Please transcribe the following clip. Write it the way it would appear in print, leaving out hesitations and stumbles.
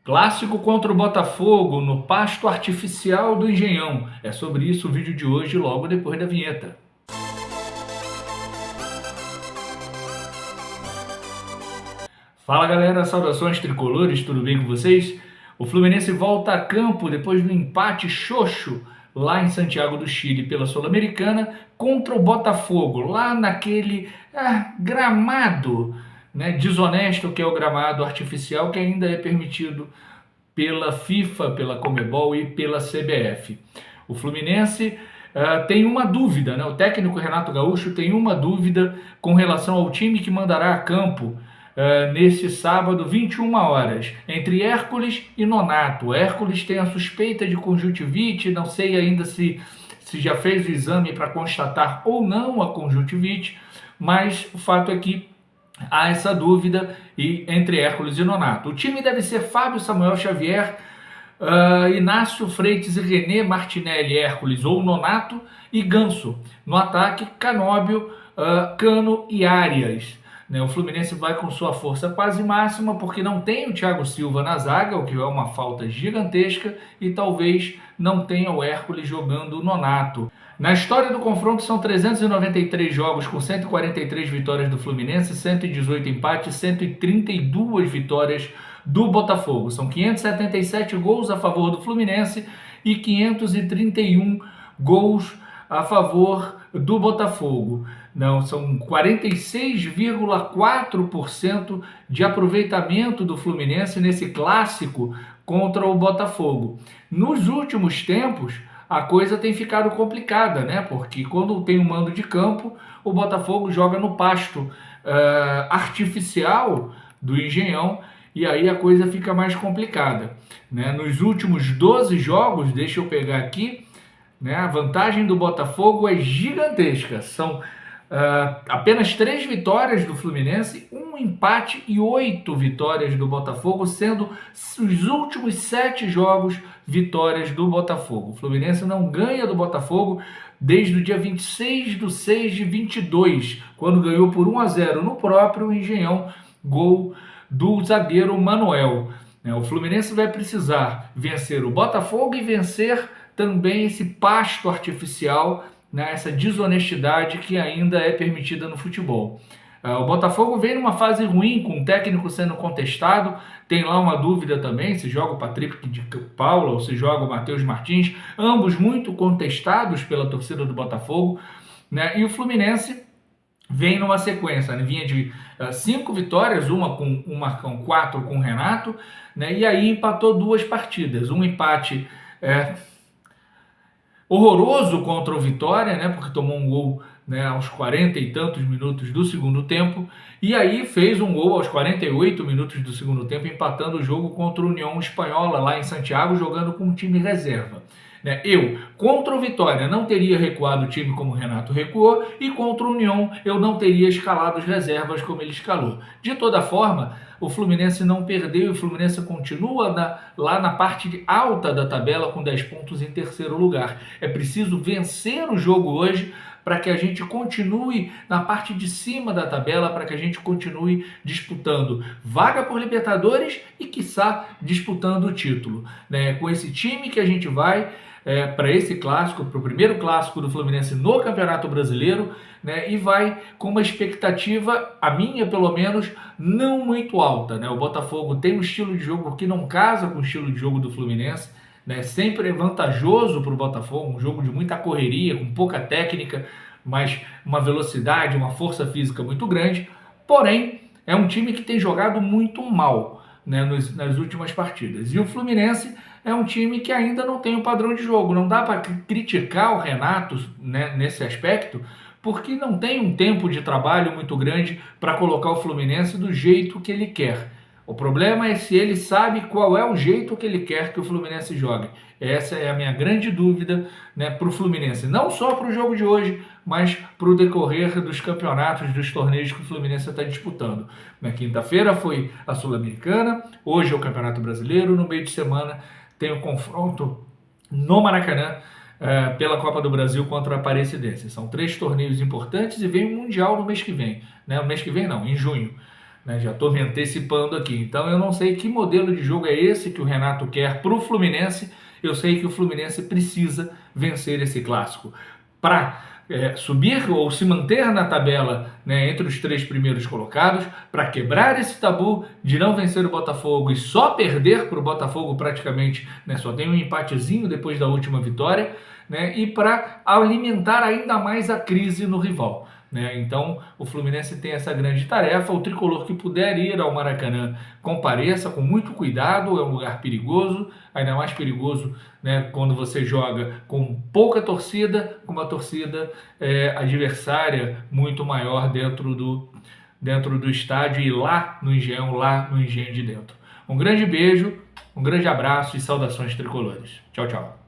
Clássico contra o Botafogo no pasto artificial do Engenhão. É sobre isso o vídeo de hoje, logo depois da vinheta. Fala galera, saudações tricolores, tudo bem com vocês? O Fluminense volta a campo depois do empate xoxo lá em Santiago do Chile pela Sul-Americana contra o Botafogo, lá naquele gramado, né, desonesto que é o gramado artificial que ainda é permitido pela FIFA, pela Conmebol e pela CBF. O Fluminense tem uma dúvida, né? O técnico Renato Gaúcho tem uma dúvida com relação ao time que mandará a campo nesse sábado, 21 horas, entre Hércules e Nonato. Hércules tem a suspeita de conjuntivite, não sei ainda se já fez o exame para constatar ou não a conjuntivite, mas o fato é que há essa dúvida entre Hércules e Nonato. O time deve ser Fábio, Samuel Xavier, Inácio Freitas e René Martinelli, Hércules ou Nonato, e Ganso. No ataque, Canóbio, Cano e Arias. O Fluminense vai com sua força quase máxima porque não tem o Thiago Silva na zaga, o que é uma falta gigantesca, e talvez não tenha o Hércules jogando o Nonato. Na história do confronto são 393 jogos com 143 vitórias do Fluminense, 118 empates, 132 vitórias do Botafogo. São 577 gols a favor do Fluminense e 531 gols a favor do Botafogo. Não, são 46,4% de aproveitamento do Fluminense nesse clássico contra o Botafogo. Nos últimos tempos, a coisa tem ficado complicada, né? Porque quando tem um mando de campo, o Botafogo joga no pasto artificial do Engenhão e aí a coisa fica mais complicada, né? Nos últimos 12 jogos, deixa eu pegar aqui, né? A vantagem do Botafogo é gigantesca. São apenas 3 vitórias do Fluminense, 1 empate e 8 vitórias do Botafogo, sendo os últimos 7 jogos vitórias do Botafogo. O Fluminense não ganha do Botafogo desde o dia 26/6/22, quando ganhou por 1-0 no próprio Engenhão, gol do zagueiro Manuel. O Fluminense vai precisar vencer o Botafogo e vencer também esse pasto artificial, né, essa desonestidade que ainda é permitida no futebol. O Botafogo vem numa fase ruim, com o técnico sendo contestado, tem lá uma dúvida também, se joga o Patrick de Paula ou se joga o Matheus Martins, ambos muito contestados pela torcida do Botafogo, né, e o Fluminense vem numa sequência, né, vinha de 5 vitórias, uma com o Marcão, 4 com o Renato, né, e aí empatou 2 partidas, um empate horroroso contra o Vitória, né, porque tomou um gol, né, aos 40 e tantos minutos do segundo tempo, e aí fez um gol aos 48 minutos do segundo tempo, empatando o jogo contra o União Espanhola, lá em Santiago, jogando com um time reserva. Eu, contra o Vitória, não teria recuado o time como o Renato recuou, e contra o União eu não teria escalado as reservas como ele escalou. De toda forma, o Fluminense não perdeu e o Fluminense continua lá na parte alta da tabela com 10 pontos em terceiro lugar. É preciso vencer o jogo hoje para que a gente continue na parte de cima da tabela, para que a gente continue disputando vaga por Libertadores e, quiçá, disputando o título. Com esse time que a gente vai para esse clássico, para o primeiro clássico do Fluminense no Campeonato Brasileiro, né, e vai com uma expectativa, a minha pelo menos, não muito alta. O Botafogo tem um estilo de jogo que não casa com o estilo de jogo do Fluminense, né, sempre é vantajoso para o Botafogo, um jogo de muita correria, com pouca técnica, mas uma velocidade, uma força física muito grande, porém é um time que tem jogado muito mal, né, nas últimas partidas. E o Fluminense é um time que ainda não tem um padrão de jogo. Não dá para criticar o Renato, né, nesse aspecto, porque não tem um tempo de trabalho muito grande para colocar o Fluminense do jeito que ele quer. O problema é se ele sabe qual é o jeito que ele quer que o Fluminense jogue. Essa é a minha grande dúvida, né, para o Fluminense. Não só para o jogo de hoje, mas para o decorrer dos campeonatos, dos torneios que o Fluminense está disputando. Na quinta-feira foi a Sul-Americana, hoje é o Campeonato Brasileiro, no meio de semana tem o confronto no Maracanã pela Copa do Brasil contra a Aparecidense. São 3 torneios importantes e vem o Mundial no mês que vem. No mês que vem não, em junho. né? Já estou me antecipando aqui. Então eu não sei que modelo de jogo é esse que o Renato quer para o Fluminense. Eu sei que o Fluminense precisa vencer esse clássico para subir ou se manter na tabela, né, entre os 3 primeiros colocados, para quebrar esse tabu de não vencer o Botafogo e só perder para o Botafogo praticamente, né, só tem um empatezinho depois da última vitória, né, e para alimentar ainda mais a crise no rival. Né? Então, o Fluminense tem essa grande tarefa. O tricolor que puder ir ao Maracanã, compareça com muito cuidado, é um lugar perigoso, ainda mais perigoso, né, quando você joga com pouca torcida, com uma torcida adversária muito maior dentro do estádio e lá no Engenho de Dentro. Um grande beijo, um grande abraço e saudações tricolores. Tchau, tchau.